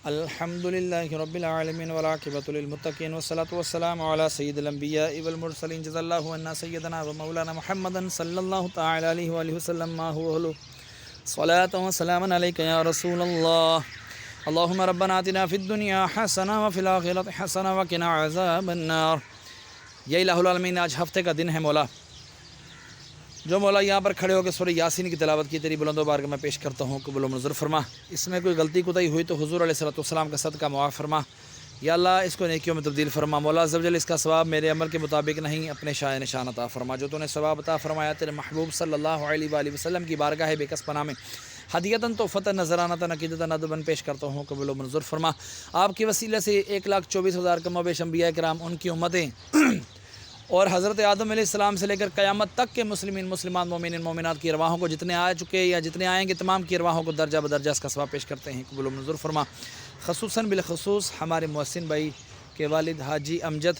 الحمد للہ رب العالمین والعاقبۃ للمتقین والصلاة والسلام علی سید الانبیاء والمرسلین جزا اللہ عنا سیدنا و مولانا محمدا صلی اللہ تعالی علیہ وآلہ وسلم ما هو اہلہ صلاۃ و سلام علیک یا رسول اللہ اللہم ربنا آتنا فی الدنیا حسنہ وفی الآخرۃ حسنہ وقنا عذاب النار۔ یا الہ العالمین، آج ہفتے کا دن ہے مولا، جو مولا یہاں پر کھڑے ہو کے سورہ یاسین کی تلاوت کی تیری بلند و بارگاہ میں پیش کرتا ہوں، قبول و منظور فرما۔ اس میں کوئی غلطی کوتاہی ہوئی تو حضور علیہ السلام کا صدقہ معاف فرما۔ یا اللہ اس کو نیکیوں میں تبدیل فرما۔ مولا عز و جل اس کا ثواب میرے عمل کے مطابق نہیں، اپنے شاہ نشان عطا فرما۔ جو تو نے ثواب عطا فرمایا تیرے محبوب صلی اللہ علیہ وآلہ وسلم کی بارگاہ بے کس پناہ میں ہدیتاً تحفتاً نذرانۃً عقیدتاً ادباً پیش کرتا ہوں، قبول و منظور فرما۔ آپ کے وسیلے سے 1,24,000 کم و بیش انبیاء کرام، ان کی امتیں اور حضرت آدم علیہ السلام سے لے کر قیامت تک کے مسلمین مسلمان مومنین مومنات کی ارواحوں کو، جتنے آ چکے یا جتنے آئیں گے، تمام کی ارواحوں کو درجہ بدرجہ اس کا ثواب پیش کرتے ہیں، قبول و منظور فرما۔ خصوصاً بالخصوص ہمارے محسن بھائی کے والد حاجی امجد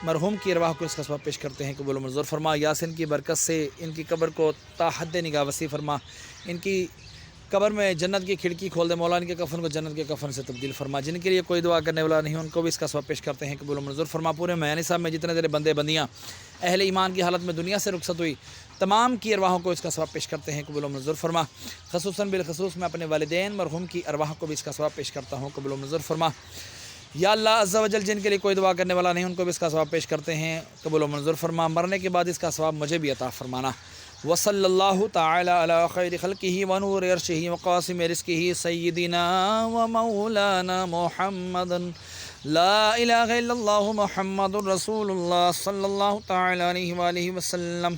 مرحوم کی ارواح کو اس کا ثواب پیش کرتے ہیں، قبول و منظور فرما۔ یاسین کی برکت سے ان کی قبر کو تا حد نگاہ وسیع فرما، ان کی قبر میں جنت کی کھڑکی کھول دے مولا، ان کے کفن کو جنت کے کفن سے تبدیل فرما۔ جن کے لیے کوئی دعا کرنے والا نہیں، ان کو بھی اس کا ثواب پیش کرتے ہیں، قبول و منظور فرما۔ پورے میانی صاحب میں جتنے تیرے بندے بندیاں اہل ایمان کی حالت میں دنیا سے رخصت ہوئی، تمام کی ارواحوں کو اس کا ثواب پیش کرتے ہیں، قبول و منظور فرما۔ خصوصاً بالخصوص میں اپنے والدین مرحوم کی ارواح کو بھی اس کا ثواب پیش کرتا ہوں، قبول و منظور فرما۔ یا اللہ عز و جل جن کے لیے کوئی دعا کرنے والا نہیں، ان کو بھی اس کا ثواب پیش کرتے ہیں، قبول و منظور فرما۔ مرنے کے بعد اس کا ثواب مجھے بھی عطا فرمانا۔ وصلی اللہ تعالی علی خیر خلقہ ونور عرشہ وقاسم رزقہ سیدنا و مولانا محمد لا الہ الا اللہ محمد رسول اللہ صلی اللہ تعالی علیہ وآلہ وسلم۔